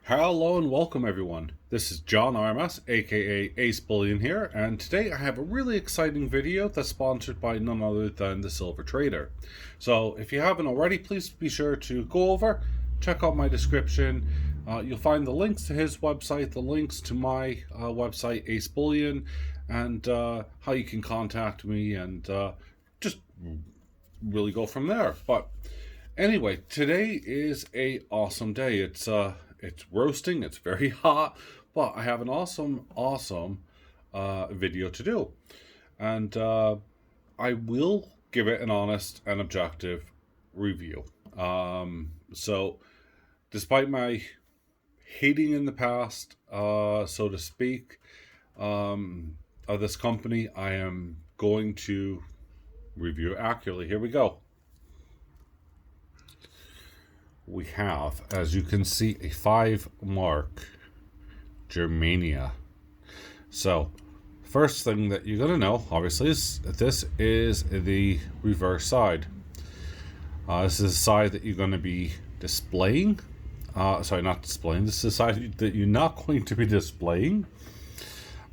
Hello and welcome everyone. This is John RMS, aka AceBullion here, and today I have a really exciting video that's sponsored by none other than the Silver Trader. So if you haven't already, please be sure to go over, check out my description. You'll find the links to his website, the links to my website, AceBullion, and how you can contact me and just really go from there. But anyway, today is a awesome day. It's roasting. It's very hot, but I have an awesome video to do, and I will give it an honest and objective review. So, despite my hating in the past, so to speak, of this company, I am going to review it accurately. Here we go. We have, as you can see, a 5 mark Germania. So, first thing that you're going to know, obviously, is this is the reverse side. This is the side that you're going to be displaying. Sorry, not displaying. This is the side that you're not going to be displaying.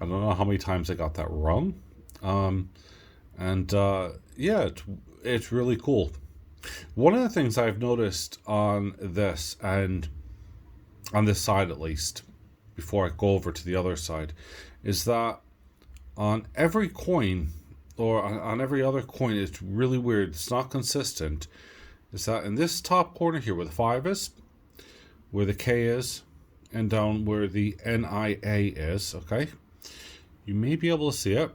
I don't know how many times I got that wrong. Yeah, it's really cool. One of the things I've noticed on this, and on this side at least, before I go over to the other side, is that on every coin, or on every other coin, it's really weird, it's not consistent, is that in this top corner here where the 5 is, where the K is, and down where the NIA is, okay? You may be able to see it.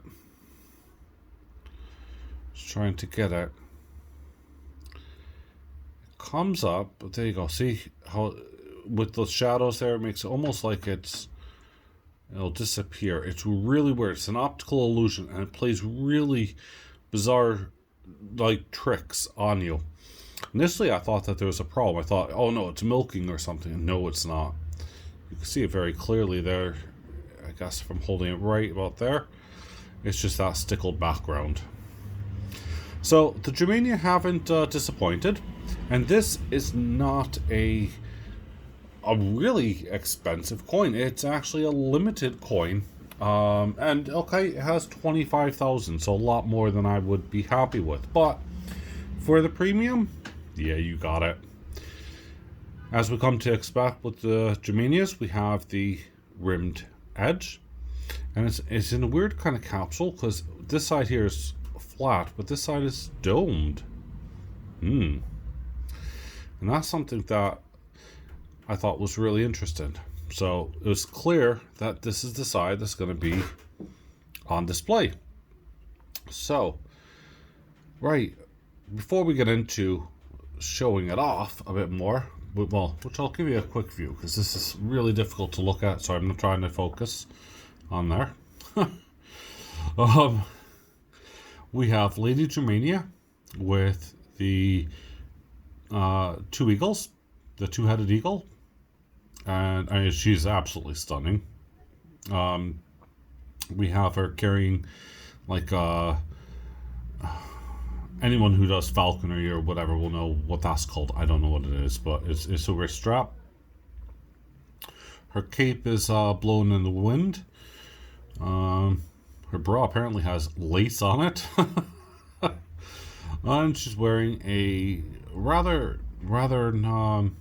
Just trying to get it. Comes up, but there you go. See how with those shadows there, it makes it almost like it'll disappear. It's really weird. It's an optical illusion, and it plays really bizarre like tricks on you. Initially, I thought that there was a problem. I thought, oh no, it's milking or something. No, it's not. You can see it very clearly there. I guess if I'm holding it right about there, it's just that stickled background. So the Germania haven't disappointed. And this is not a really expensive coin. It's actually a limited coin. And okay, it has 25,000, so a lot more than I would be happy with. But for the premium, yeah, you got it. As we come to expect with the Germanias, we have the rimmed edge. And it's in a weird kind of capsule, because this side here is flat, but this side is domed. And that's something that I thought was really interesting. So it was clear that this is the side that's going to be on display. So, right, before we get into showing it off a bit more, well, which I'll give you a quick view, because this is really difficult to look at, so I'm not trying to focus on there. We have Lady Germania with the 2 eagles, the 2-headed eagle, and she's absolutely stunning. We have her carrying like anyone who does falconry or whatever will know what that's called. I don't know what it is, but it's a wrist strap. Her cape is blown in the wind. Her bra apparently has lace on it. And she's wearing a rather I'm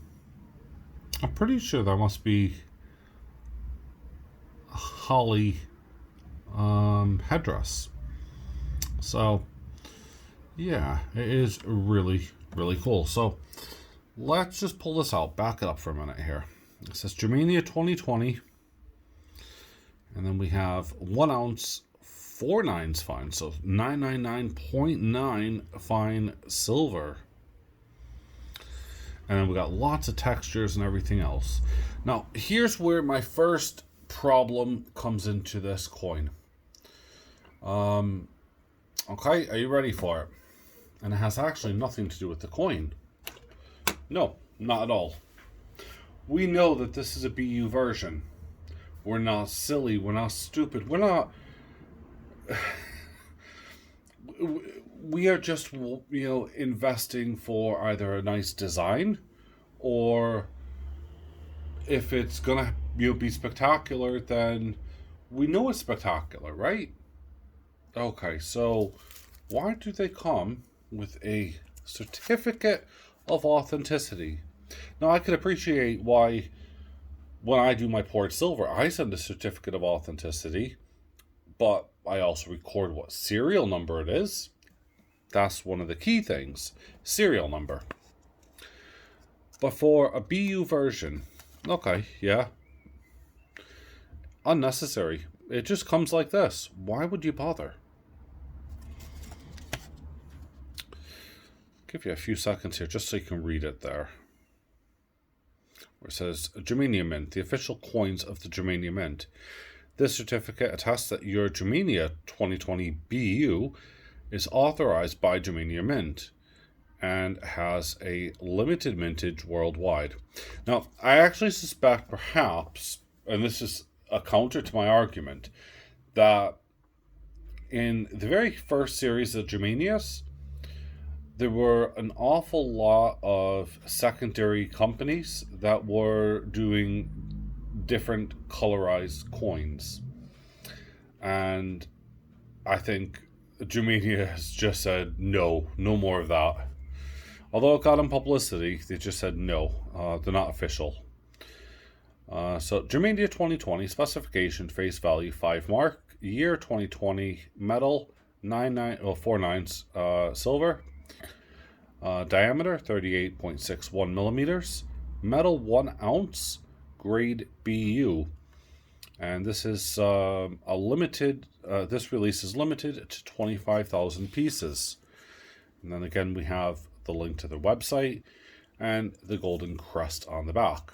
pretty sure that must be a holly headdress. So yeah, it is really cool. So let's just pull this out, back it up for a minute here. It says Germania 2020, and then we have 1 ounce 4 nines fine, so 999.9 fine silver. And then we got lots of textures and everything else. Now, here's where my first problem comes into this coin. Okay, are you ready for it? And it has actually nothing to do with the coin. No, not at all. We know that this is a BU version. We're not silly, we're not stupid, we're not... We are just, investing for either a nice design or if it's gonna be spectacular, then we know it's spectacular, right? Okay, so why do they come with a certificate of authenticity? Now, I could appreciate why when I do my poured silver, I send a certificate of authenticity, but I also record what serial number it is. That's one of the key things, serial number. But for a BU version, okay, yeah, unnecessary. It just comes like this. Why would you bother? Give you a few seconds here just so you can read it there. Where it says Germania Mint, the official coins of the Germania Mint. This certificate attests that your Germania 2020 BU is authorized by Germania Mint and has a limited mintage worldwide. Now, I actually suspect perhaps, and this is a counter to my argument, that in the very first series of Germanias, there were an awful lot of secondary companies that were doing different colorized coins. And I think Germania has just said, no more of that. Although it got them publicity, they just said no, they're not official. So Germania 2020 specification face value 5 mark, year 2020 metal 49 silver, diameter 38.61 millimeters, metal 1 ounce, grade BU, and this is a limited. This release is limited to 25,000 pieces. And then again, we have the link to the website and the golden crest on the back.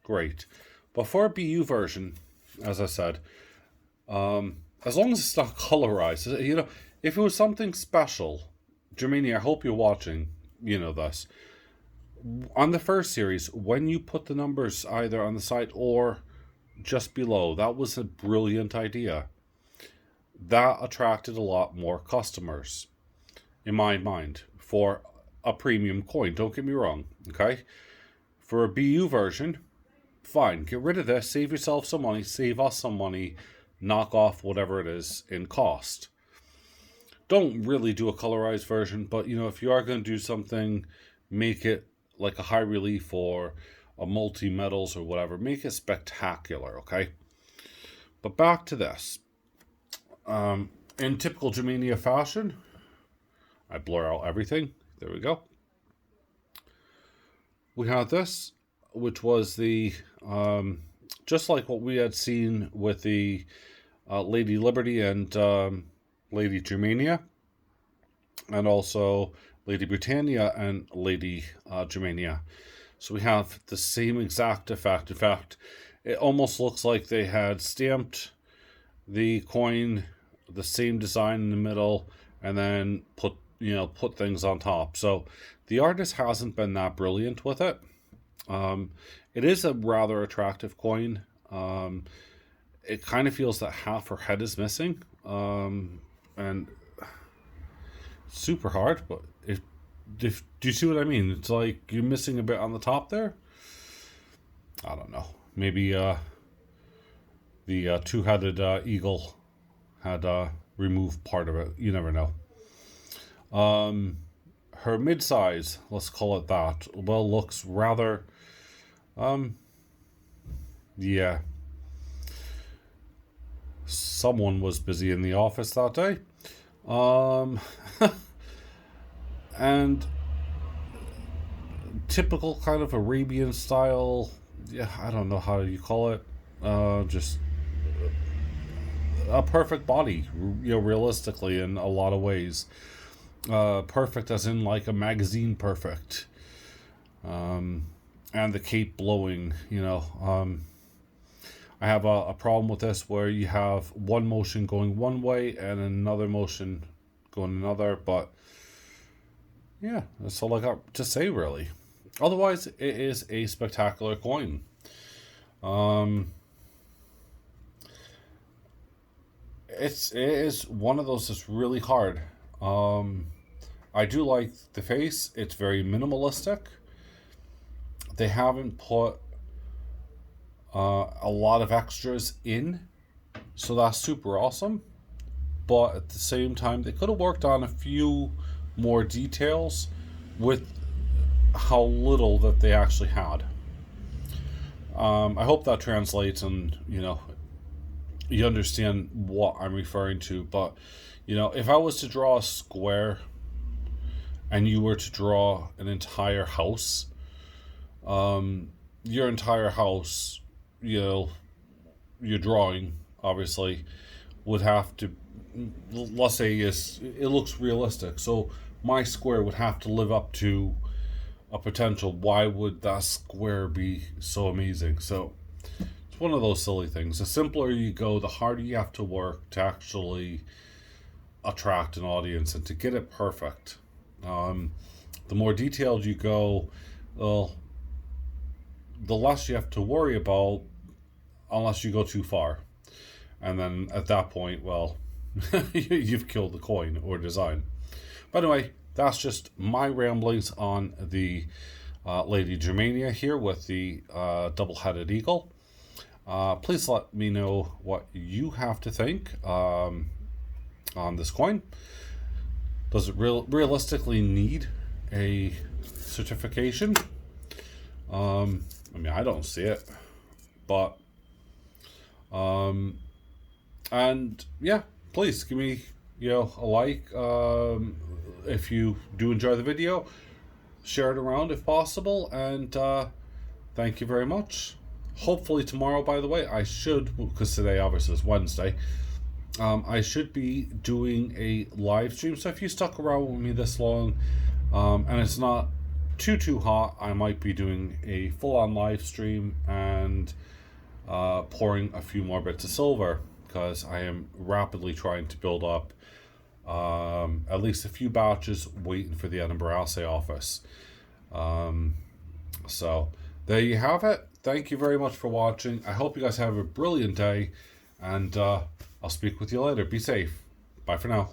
Great. But for a BU version, as I said, as long as it's not colorized, if it was something special, Germania, I hope you're watching, this. On the first series, when you put the numbers either on the side or just below, that was a brilliant idea. That attracted a lot more customers, in my mind, for a premium coin. Don't get me wrong, okay? For a BU version, fine, get rid of this, save yourself some money, save us some money, knock off whatever it is in cost. Don't really do a colorized version, but if you are going to do something, make it like a high relief or a multi-metals or whatever, make it spectacular, okay? But back to this. In typical Germania fashion, I blur out everything. There we go. We had this, which was the just like what we had seen with the Lady Liberty and Lady Germania, and also Lady Britannia and Lady Germania. So we have the same exact effect. In fact, it almost looks like they had stamped the coin the same design in the middle and then put things on top. So the artist hasn't been that brilliant with it. It is a rather attractive coin. It kind of feels that half her head is missing, and super hard. But do you see what I mean? It's like you're missing a bit on the top there. I don't know. Maybe the two-headed eagle had removed part of it. You never know. Her mid-size, let's call it that, looks rather, yeah. Someone was busy in the office that day. And typical kind of Arabian style, yeah, I don't know how you call it, just a perfect body, realistically in a lot of ways. Perfect as in like a magazine perfect. And the cape blowing, I have a problem with this where you have one motion going one way and another motion going another, but yeah, that's all I got to say really. Otherwise, it is a spectacular coin. It is one of those that's really hard. I do like the face. It's very minimalistic. They haven't put a lot of extras in, so that's super awesome. But at the same time, they could have worked on a few more details with how little that they actually had. I hope that translates, and you understand what I'm referring to. But if I was to draw a square and you were to draw an entire house, your entire house, your drawing obviously would have to, let's say, it looks realistic. So my square would have to live up to a potential. Why would that square be so amazing? So it's one of those silly things. The simpler you go, the harder you have to work to actually attract an audience and to get it perfect. The more detailed you go, well, the less you have to worry about, unless you go too far. And then at that point, well, you've killed the coin or design. By the way, that's just my ramblings on the Lady Germania here with the double-headed eagle. Please let me know what you have to think on this coin. Does it realistically need a certification? I don't see it, but and yeah, please give me a like if you do enjoy the video. Share it around if possible, and thank you very much. Hopefully tomorrow, by the way, I should, because today obviously is Wednesday, I should be doing a live stream. So if you stuck around with me this long, and it's not too hot, I might be doing a full-on live stream and pouring a few more bits of silver, because I am rapidly trying to build up at least a few batches, waiting for the Edinburgh Assay Office. So there you have it. Thank you very much for watching. I hope you guys have a brilliant day, and I'll speak with you later. Be safe. Bye for now.